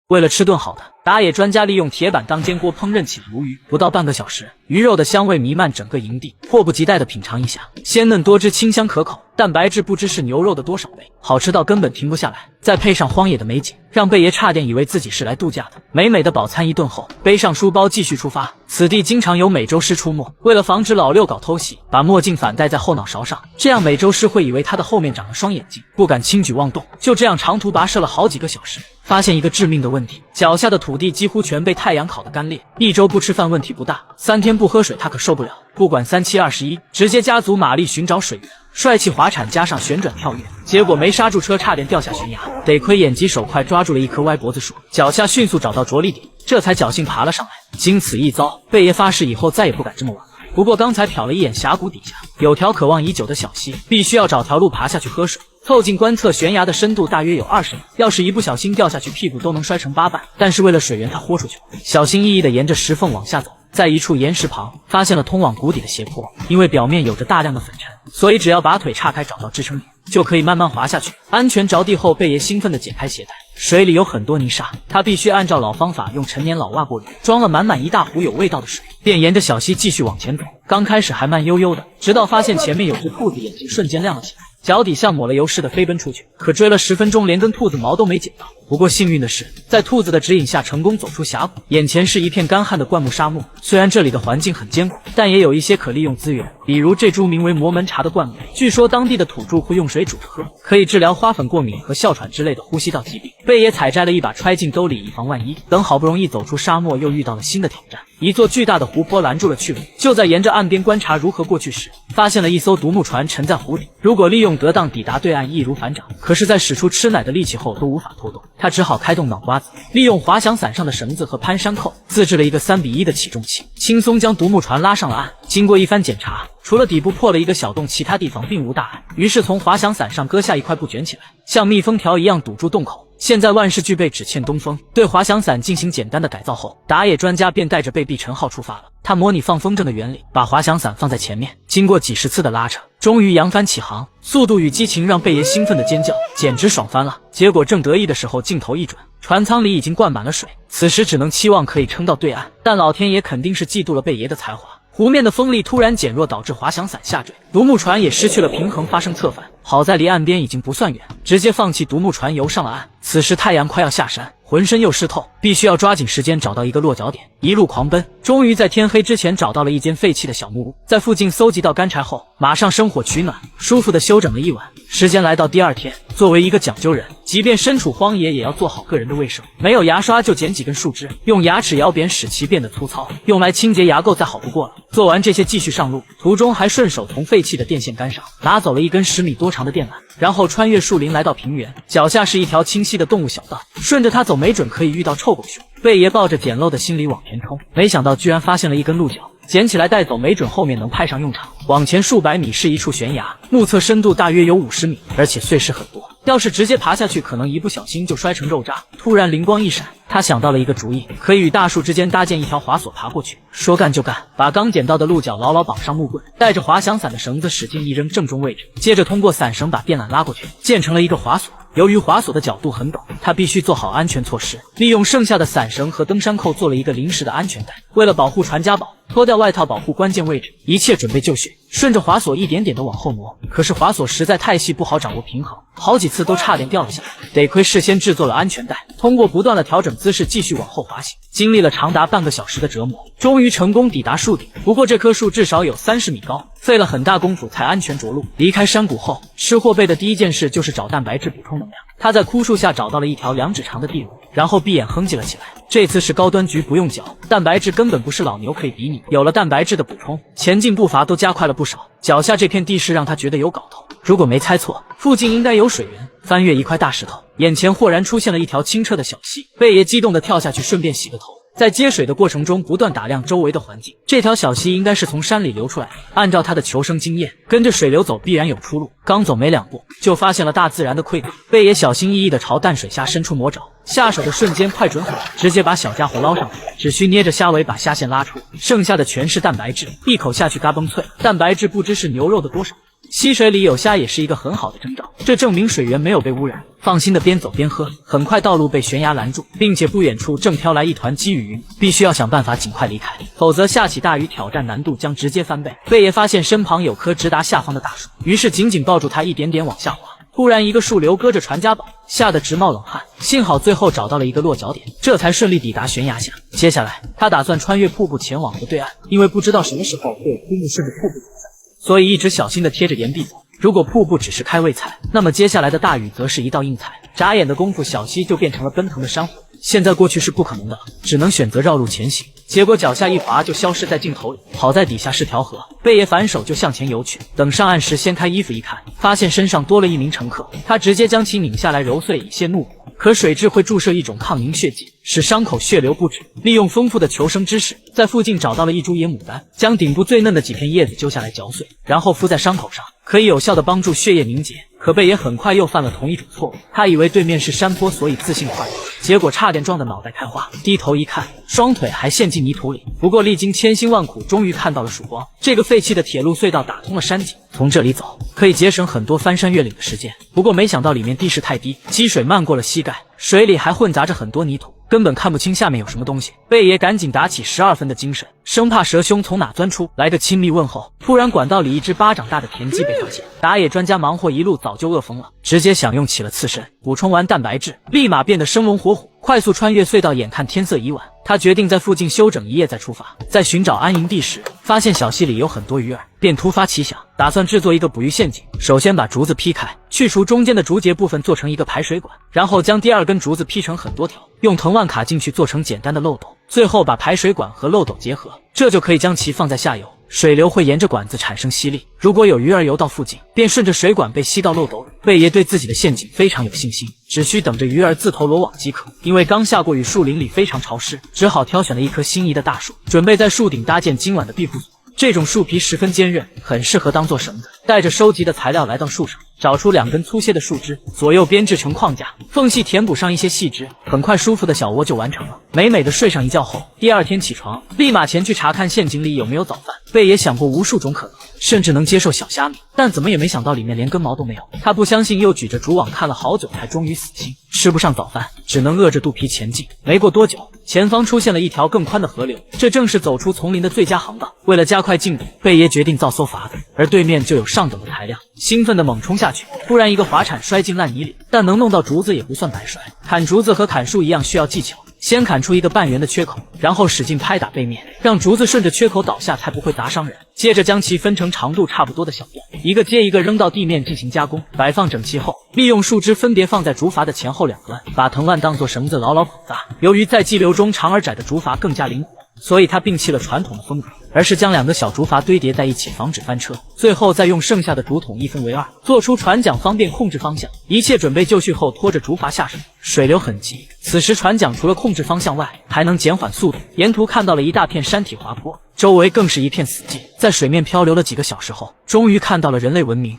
为了吃顿好的，打野专家利用铁板当煎锅烹饪起了鲈鱼。不到半个小时，鱼肉的香味弥漫整个营地，迫不及待地品尝一下，鲜嫩多汁，清香可口，蛋白质不知是牛肉的多少倍，好吃到根本停不下来。再配上荒野的美景，让贝爷差点以为自己是来度假的。美美的饱餐一顿后，背上书包继续出发。此地经常有美洲狮出没，为了防止老六搞偷袭，把墨镜反戴在后脑勺上，这样美洲狮会以为他的后面长了双眼睛，不敢轻举妄动。就这样长途跋涉了好几个小时，发现一个致命的问题，脚下的土地几乎全被太阳烤得干裂。1周不吃饭问题不大，3天不喝水他可受不了。不管3七21，直接加足马力寻找水源，帅气滑铲加上旋转跳跃，结果没刹住车，差点掉下悬崖。得亏眼疾手快抓住了一棵歪脖子树，脚下迅速找到着力点，这才侥幸爬了上来。经此一遭，贝爷发誓以后再也不敢这么玩了。不过刚才瞟了一眼峡谷底下，有条渴望已久的小溪，必须要找条路爬下去喝水。凑近观测，悬崖的深度大约有20米，要是一不小心掉下去，屁股都能摔成8瓣。但是为了水源，他豁出去了，小心翼翼地沿着石缝往下走。在一处岩石旁，发现了通往谷底的斜坡，因为表面有着大量的粉尘，所以只要把腿岔开，找到支撑点，就可以慢慢滑下去。安全着地后，贝爷兴奋地解开鞋带，水里有很多泥沙，他必须按照老方法用陈年老袜过滤，装了满满一大壶有味道的水，便沿着小溪继续往前走。刚开始还慢悠悠的，直到发现前面有只兔子，眼睛瞬间亮了起来，脚底像抹了油似的飞奔出去，可追了10分钟，连根兔子毛都没捡到。不过幸运的是，在兔子的指引下，成功走出峡谷，眼前是一片干旱的灌木沙漠。虽然这里的环境很艰苦，但也有一些可利用资源，比如这株名为魔门茶的灌木，据说当地的土著会用水煮着喝，可以治疗花粉过敏和哮喘之类的呼吸道疾病。贝爷采摘了一把，揣进兜里以防万一。等好不容易走出沙漠，又遇到了新的挑战。一座巨大的湖泊拦住了去路，就在沿着岸边观察如何过去时，发现了一艘独木船沉在湖底，如果利用得当抵达对岸，易如反掌。可是在使出吃奶的力气后都无法拖动，他只好开动脑瓜子，利用滑翔伞上的绳子和攀山扣自制了一个3:1的起重器，轻松将独木船拉上了岸。经过一番检查，除了底部破了一个小洞，其他地方并无大碍。于是从滑翔伞上割下一块布卷起来，像密封条一样堵住洞口。现在万事俱备，只欠东风。对滑翔伞进行简单的改造后，打野专家便带着贝碧陈浩出发了。他模拟放风筝的原理，把滑翔伞放在前面，经过几10次的拉扯，终于扬帆起航。速度与激情让贝爷兴奋的尖叫，简直爽翻了。结果正得意的时候，镜头一转，船舱里已经灌满了水，此时只能期望可以撑到对岸，但老天爷肯定是嫉妒了贝爷的才华。湖面的风力突然减弱，导致滑翔伞下坠，独木船也失去了平衡，发生侧翻。好在离岸边已经不算远，直接放弃独木船游上了岸。此时太阳快要下山，浑身又湿透，必须要抓紧时间找到一个落脚点，一路狂奔。终于在天黑之前找到了一间废弃的小木屋，在附近搜集到干柴后，马上生火取暖，舒服的休整了一晚。时间来到第2天，作为一个讲究人，即便身处荒野也要做好个人的卫生。没有牙刷就捡几根树枝，用牙齿咬扁使其变得粗糙，用来清洁牙垢再好不过了。做完这些继续上路，途中还顺手从废弃的电线杆上拿走了一根10米多长的电缆，然后穿越树林来到平原，脚下是一条清晰的动物小道，顺着它走没准可以遇到臭狗熊。贝爷抱着简陋的心理往前冲，没想到居然发现了一根鹿角，捡起来带走，没准后面能派上用场。往前数百米是一处悬崖，目测深度大约有50米，而且碎石很多，要是直接爬下去，可能一不小心就摔成肉渣。突然灵光一闪，他想到了一个主意，可以与大树之间搭建一条滑索爬过去。说干就干，把刚捡到的鹿角牢牢绑上木棍，带着滑翔伞的绳子使劲一扔，正中位置，接着通过伞绳把电缆拉过去，建成了一个滑索。由于滑索的角度很陡，他必须做好安全措施，利用剩下的伞绳和登山扣做了一个临时的安全带。为了保护传家宝，脱掉外套保护关键位置，一切准备就绪。顺着滑索一点点的往后挪，可是滑索实在太细，不好掌握平衡，好几次都差点掉了下来。得亏事先制作了安全带，通过不断的调整姿势继续往后滑行。经历了长达半个小时的折磨，终于成功抵达树顶。不过这棵树至少有30米高，费了很大功夫才安全着陆。离开山谷后，吃货贝的第一件事就是找蛋白质补充能量。他在枯树下找到了一条2指长的地路，然后闭眼哼唧了起来。这次是高端局，不用嚼，蛋白质根本不是老牛可以比拟。有了蛋白质的补充，前进步伐都加快了不少。脚下这片地势让他觉得有搞头，如果没猜错，附近应该有水源。翻越一块大石头，眼前豁然出现了一条清澈的小溪。贝爷激动地跳下去，顺便洗个头。在接水的过程中，不断打量周围的环境。这条小溪应该是从山里流出来的，按照他的求生经验，跟着水流走必然有出路。刚走没2步，就发现了大自然的馈赠。贝爷小心翼翼地朝淡水下伸出魔爪，下手的瞬间快准狠，直接把小家伙捞上来。只需捏着虾尾把虾线拉出，剩下的全是蛋白质，一口下去嘎嘣脆。蛋白质不知是牛肉的多少。溪水里有虾也是一个很好的征兆，这证明水源没有被污染。放心的边走边喝。很快道路被悬崖拦住，并且不远处正飘来一团积雨云，必须要想办法尽快离开，否则下起大雨挑战难度将直接翻倍。贝爷发现身旁有棵直达下方的大树，于是紧紧抱住它，一点点往下滑。突然，一个树瘤搁着传家宝，吓得直冒冷汗。幸好最后找到了一个落脚点，这才顺利抵达悬崖下。接下来，他打算穿越瀑布前往河对岸，因为不知道什么时候会有枯木顺着瀑布流下，所以一直小心地贴着岩壁走。如果瀑布只是开胃菜，那么接下来的大雨则是一道硬菜。眨眼的功夫，小溪就变成了奔腾的珊瑚。现在过去是不可能的了，只能选择绕路前行。结果脚下一滑，就消失在镜头里。好在底下是条河，贝爷反手就向前游去。等上岸时，掀开衣服一看，发现身上多了一名乘客。他直接将其拧下来揉碎以泄怒火。可水蛭会注射一种抗凝血剂，使伤口血流不止。利用丰富的求生知识，在附近找到了一株野牡丹，将顶部最嫩的几片叶子揪下来嚼碎，然后敷在伤口上，可以有效的帮助血液凝结。可贝爷很快又犯了同一种错误，他以为对面是山坡，所以自信快乐，结果差点撞得脑袋开花。低头一看，双腿还陷进泥土里。不过历经千辛万苦，终于看到了曙光。这个废弃的铁路隧道打通了山脊，从这里走可以节省很多翻山越岭的时间。不过没想到里面地势太低，积水漫过了膝盖，水里还混杂着很多泥土，根本看不清下面有什么东西。贝爷赶紧打起12分的精神，生怕蛇兄从哪钻出来个亲密问候。突然管道里一只巴掌大的田鸡被发现，打野专家忙活一路早就饿疯了，直接享用起了刺身。补充完蛋白质，立马变得生龙活虎，快速穿越隧道。眼看天色已晚，他决定在附近休整一夜再出发。在寻找安营地时，发现小溪里有很多鱼儿，便突发奇想，打算制作一个捕鱼陷阱。首先把竹子劈开，去除中间的竹节部分，做成一个排水管，然后将第2根竹子劈成很多条，用藤蔓卡进去做成简单的漏斗，最后把排水管和漏斗结合，这就可以将其放在下游。水流会沿着管子产生吸力，如果有鱼儿游到附近，便顺着水管被吸到漏斗里。贝爷对自己的陷阱非常有信心，只需等着鱼儿自投罗网即可。因为刚下过雨，树林里非常潮湿，只好挑选了一棵心仪的大树，准备在树顶搭建今晚的庇护所。这种树皮十分坚韧，很适合当做绳子。带着收集的材料来到树上，找出2根粗些的树枝，左右编制成框架，缝隙填补上一些细枝，很快舒服的小窝就完成了。美美的睡上一觉后，第2天起床，立马前去查看陷阱里有没有早饭。贝爷想过无数种可能，甚至能接受小虾米，但怎么也没想到里面连根毛都没有。他不相信，又举着竹网看了好久，才终于死心。吃不上早饭，只能饿着肚皮前进。没过多久，前方出现了一条更宽的河流，这正是走出丛林的最佳航道。为了加快进度，贝爷决定造艘筏子，而对面就有上等的材料。兴奋地猛冲下去，突然一个滑铲摔进烂泥里，但能弄到竹子也不算白摔。砍竹子和砍树一样需要技巧，先砍出一个半圆的缺口，然后使劲拍打背面，让竹子顺着缺口倒下，才不会砸伤人。接着将其分成长度差不多的小段，一个接一个扔到地面进行加工。摆放整齐后，利用树枝分别放在竹筏的前后2端，把藤蔓当作绳子牢牢捆扎。由于在激流中长而窄的竹筏更加灵活，所以他摒弃了传统的风格，而是将2个小竹筏堆叠在一起，防止翻车。最后再用剩下的竹筒一分为2，做出船桨，方便控制方向。一切准备就绪后，拖着竹筏下水。水流很急，此时船桨除了控制方向外，还能减缓速度。沿途看到了一大片山体滑坡，周围更是一片死寂。在水面漂流了几个小时后，终于看到了人类文明。